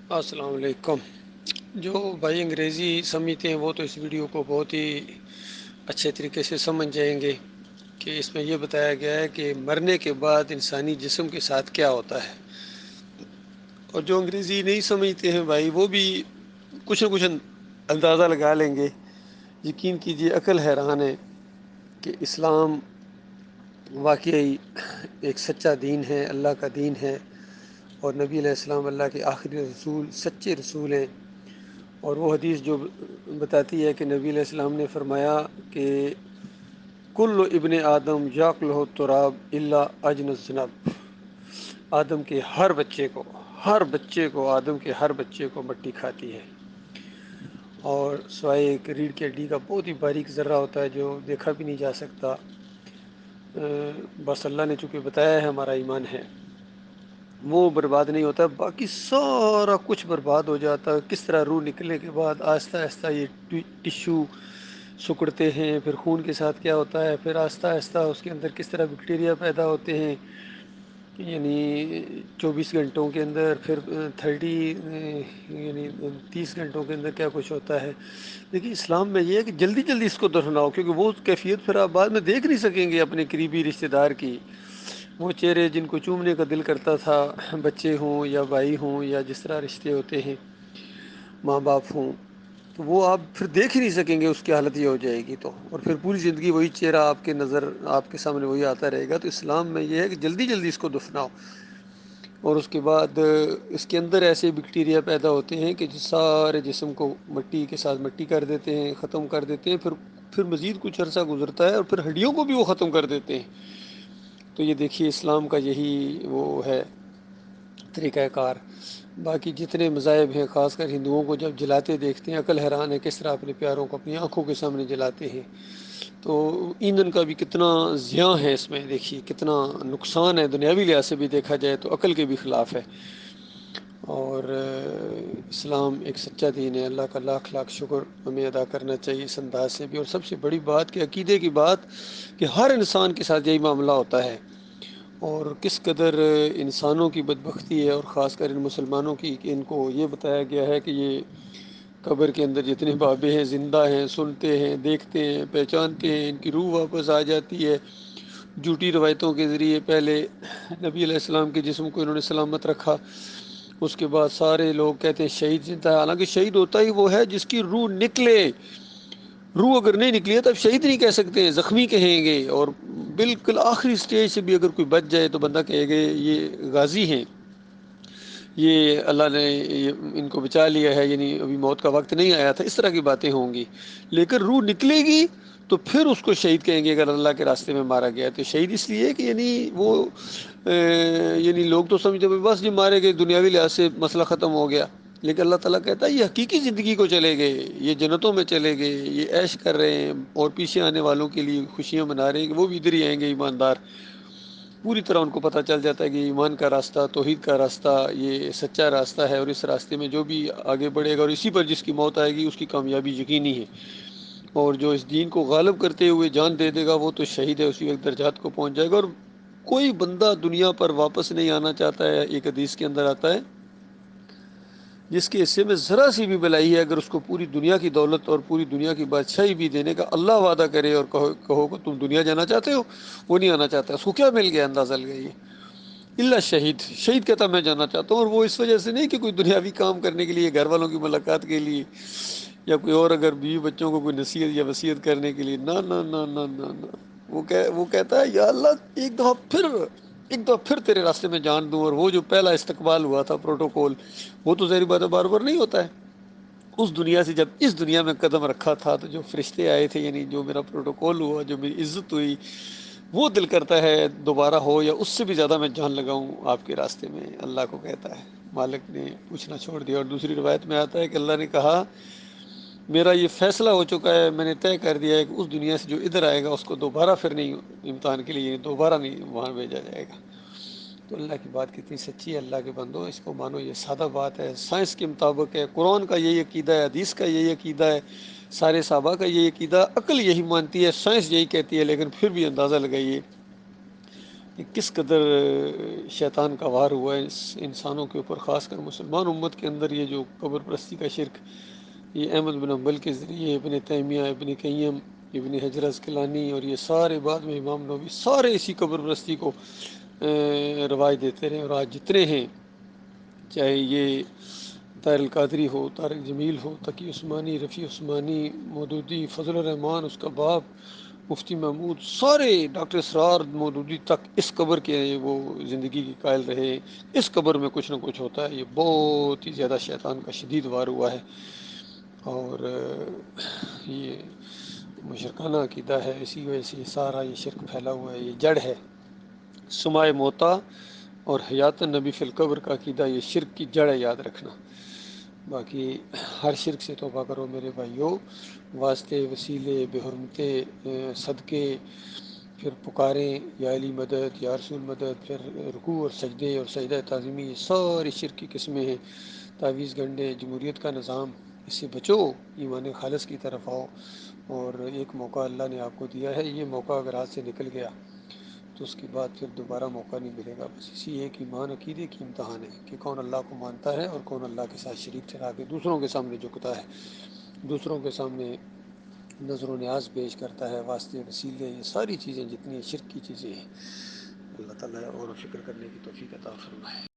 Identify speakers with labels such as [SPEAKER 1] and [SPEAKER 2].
[SPEAKER 1] السلام علیکم۔ جو بھائی انگریزی سمجھتے ہیں وہ تو اس ویڈیو کو بہت ہی اچھے طریقے سے سمجھ جائیں گے کہ اس میں یہ بتایا گیا ہے کہ مرنے کے بعد انسانی جسم کے ساتھ کیا ہوتا ہے، اور جو انگریزی نہیں سمجھتے ہیں بھائی وہ بھی کچھ نہ کچھ اندازہ لگا لیں گے۔ یقین کیجئے عقل حیران ہے کہ اسلام واقعی ایک سچا دین ہے، اللہ کا دین ہے، اور نبی علیہ السلام اللہ کے آخری رسول، سچے رسول ہیں۔ اور وہ حدیث جو بتاتی ہے کہ نبی علیہ السلام نے فرمایا کہ کل ابن آدم یاکلہ التراب الا اجن الذنب، آدم کے ہر بچے کو، آدم کے ہر بچے کو مٹی کھاتی ہے، اور سوائے ایک ریڑھ کی ہڈی کا بہت ہی باریک ذرہ ہوتا ہے جو دیکھا بھی نہیں جا سکتا۔ بس اللہ نے چونکہ بتایا ہے، ہمارا ایمان ہے، وہ برباد نہیں ہوتا، باقی سارا کچھ برباد ہو جاتا ہے۔ کس طرح روح نکلنے کے بعد آہستہ آہستہ یہ ٹشو سکڑتے ہیں، پھر خون کے ساتھ کیا ہوتا ہے، پھر آہستہ آہستہ اس کے اندر کس طرح بیکٹیریا پیدا ہوتے ہیں، یعنی 24 گھنٹوں کے اندر، پھر 30 گھنٹوں کے اندر کیا کچھ ہوتا ہے۔ لیکن اسلام میں یہ ہے کہ جلدی جلدی اس کو دفناؤ، کیونکہ وہ کیفیت پھر آپ بعد میں دیکھ نہیں سکیں گے اپنے قریبی رشتہ دار کی۔ وہ چہرے جن کو چومنے کا دل کرتا تھا، بچے ہوں یا بھائی ہوں یا جس طرح رشتے ہوتے ہیں، ماں باپ ہوں، تو وہ آپ پھر دیکھ ہی نہیں سکیں گے، اس کی حالت یہ ہو جائے گی تو، اور پھر پوری زندگی وہی چہرہ آپ کے نظر، آپ کے سامنے وہی آتا رہے گا۔ تو اسلام میں یہ ہے کہ جلدی جلدی اس کو دفناؤ، اور اس کے بعد اس کے اندر ایسے بیکٹیریا پیدا ہوتے ہیں کہ جو سارے جسم کو مٹی کے ساتھ مٹی کر دیتے ہیں، ختم کر دیتے ہیں، پھر مزید کچھ عرصہ گزرتا ہے اور پھر ہڈیوں کو بھی وہ ختم کر دیتے ہیں۔ تو یہ دیکھیے اسلام کا یہی وہ ہے طریقہ کار۔ باقی جتنے مذاہب ہیں، خاص کر ہندوؤں کو جب جلاتے دیکھتے ہیں، عقل حیران ہے کس طرح اپنے پیاروں کو اپنی آنکھوں کے سامنے جلاتے ہیں۔ تو ایندھن کا بھی کتنا زیاں ہے اس میں، دیکھیے کتنا نقصان ہے، دنیاوی لحاظ سے بھی دیکھا جائے تو عقل کے بھی خلاف ہے۔ اور اسلام ایک سچا دین ہے، اللہ کا لاکھ لاکھ شکر ہمیں ادا کرنا چاہیے اس انداز سے بھی۔ اور سب سے بڑی بات کہ عقیدے کی بات کہ ہر انسان کے ساتھ یہی معاملہ ہوتا ہے، اور کس قدر انسانوں کی بدبختی ہے، اور خاص کر ان مسلمانوں کی، کہ ان کو یہ بتایا گیا ہے کہ یہ قبر کے اندر جتنے بابے ہیں زندہ ہیں، سنتے ہیں، دیکھتے ہیں، پہچانتے ہیں، ان کی روح واپس آ جاتی ہے۔ جھوٹی روایتوں کے ذریعے پہلے نبی علیہ السلام کے جسم کو انہوں نے سلامت رکھا، اس کے بعد سارے لوگ کہتے ہیں شہید زندہ ہے، حالانکہ شہید ہوتا ہی وہ ہے جس کی روح نکلے۔ روح اگر نہیں نکلی ہے تو اب شہید نہیں کہہ سکتے، زخمی کہیں گے، اور بالکل آخری سٹیج سے بھی اگر کوئی بچ جائے تو بندہ کہے گے یہ غازی ہیں، یہ اللہ نے ان کو بچا لیا ہے، یعنی ابھی موت کا وقت نہیں آیا تھا، اس طرح کی باتیں ہوں گی۔ لیکن روح نکلے گی تو پھر اس کو شہید کہیں گے اگر اللہ کے راستے میں مارا گیا تو۔ شہید اس لیے کہ یعنی وہ یعنی لوگ تو سمجھتے ہیں بس جی مارے گئے، دنیاوی لحاظ سے مسئلہ ختم ہو گیا، لیکن اللہ تعالیٰ کہتا ہے یہ حقیقی زندگی کو چلے گئے، یہ جنتوں میں چلے گئے، یہ عیش کر رہے ہیں، اور پیچھے آنے والوں کے لیے خوشیاں منا رہے ہیں کہ وہ بھی ادھر ہی آئیں گے ایماندار۔ پوری طرح ان کو پتہ چل جاتا ہے کہ ایمان کا راستہ، توحید کا راستہ یہ سچا راستہ ہے، اور اس راستے میں جو بھی آگے بڑھے گا اور اسی پر جس کی موت آئے گی اس کی کامیابی یقینی ہے، اور جو اس دین کو غالب کرتے ہوئے جان دے دے گا وہ تو شہید ہے، اسی وقت درجات کو پہنچ جائے گا۔ اور کوئی بندہ دنیا پر واپس نہیں آنا چاہتا ہے، ایک حدیث کے اندر آتا ہے جس کے حصے میں ذرا سی بھی بلائی ہے، اگر اس کو پوری دنیا کی دولت اور پوری دنیا کی بادشاہی بھی دینے کا اللہ وعدہ کرے اور کہو کہ تم دنیا جانا چاہتے ہو، وہ نہیں آنا چاہتا۔ اس کو کیا مل گیا؟ اندازہ لگائیے۔ اللہ شہید، شہید کہتا میں جانا چاہتا ہوں، اور وہ اس وجہ سے نہیں کہ کوئی دنیاوی کام کرنے کے لیے، گھر والوں کی ملاقات کے لیے، یا کوئی اور اگر بیوی بچوں کو کوئی نصیحت یا وصیت کرنے کے لیے، نہ نہ نہ نہ نہ نہ، وہ کہتا ہے یا اللہ ایک دفعہ پھر تیرے راستے میں جان دوں۔ اور وہ جو پہلا استقبال ہوا تھا، پروٹوکول، وہ تو ظاہر بات ہے بار بار نہیں ہوتا ہے۔ اس دنیا سے جب اس دنیا میں قدم رکھا تھا تو جو فرشتے آئے تھے، یعنی جو میرا پروٹوکول ہوا، جو میری عزت ہوئی، وہ دل کرتا ہے دوبارہ ہو یا اس سے بھی زیادہ میں جان لگاؤں آپ کے راستے میں، اللہ کو کہتا ہے۔ مالک نے پوچھنا چھوڑ دیا، اور دوسری روایت میں آتا ہے کہ اللہ نے کہا میرا یہ فیصلہ ہو چکا ہے، میں نے طے کر دیا ہے کہ اس دنیا سے جو ادھر آئے گا اس کو دوبارہ پھر نہیں، امتحان کے لیے دوبارہ نہیں وہاں بھیجا جائے گا۔ تو اللہ کی بات کتنی سچی ہے، اللہ کے بندو اس کو مانو، یہ سادہ بات ہے، سائنس کے مطابق ہے، قرآن کا یہی عقیدہ ہے، حدیث کا یہی عقیدہ ہے، سارے صحابہ کا یہی عقیدہ، عقل یہی مانتی ہے، سائنس یہی کہتی ہے، لیکن پھر بھی اندازہ لگائیے کہ کس قدر شیطان کا وار ہوا ہے اس انسانوں کے اوپر، خاص کر مسلمان امت کے اندر یہ جو قبر پرستی کا شرک، یہ احمد بن حنبل کے ذریعے ابن تیمیہ، ابن قیم، ابن حجر عسقلانی اور یہ سارے بعد میں امام نووی سارے اسی قبر پرستی کو روایت دیتے رہے، اور آج جتنے ہیں، چاہے یہ طاہر القادری ہو، طارق جمیل ہو، تقی عثمانی، رفیع عثمانی، مودودی، فضل الرحمان اس کا باپ، مفتی محمود، سارے ڈاکٹر اسرار مودودی تک اس قبر کے وہ زندگی کی قائل رہے، اس قبر میں کچھ نہ کچھ ہوتا ہے۔ یہ بہت ہی زیادہ شیطان کا شدید وار ہوا ہے، اور یہ مشرکانہ عقیدہ ہے، اسی وجہ سے سارا یہ شرک پھیلا ہوا ہے، یہ جڑ ہے۔ سمائے موتا اور حیات نبی فی القبر کا عقیدہ یہ شرک کی جڑ ہے، یاد رکھنا۔ باقی ہر شرک سے توبہ کرو میرے بھائیو، واسطے، وسیلے، بے حرمتے، صدقے، پھر پکاریں یا علی مدد، یا رسول مدد، پھر رکوع اور سجدے اور سجدہ تعظیمی، یہ ساری شرک کی قسمیں ہیں۔ تعویذ گنڈے، جمہوریت کا نظام، اس سے بچو، ایمان خالص کی طرف آؤ۔ اور ایک موقع اللہ نے آپ کو دیا ہے، یہ موقع اگر ہاتھ سے نکل گیا تو اس کے بعد پھر دوبارہ موقع نہیں ملے گا۔ بس اسی ایک ایمان عقیدے کی امتحان ہے کہ کون اللہ کو مانتا ہے اور کون اللہ کے ساتھ شریک ٹھہرا کے دوسروں کے سامنے جھکتا ہے، دوسروں کے سامنے نظر و نیاز پیش کرتا ہے، واسطے، وسیلے، یہ ساری چیزیں جتنی شرک کی چیزیں ہیں، اللہ تعالیٰ اور فکر کرنے کی توفیق عطا فرمائے۔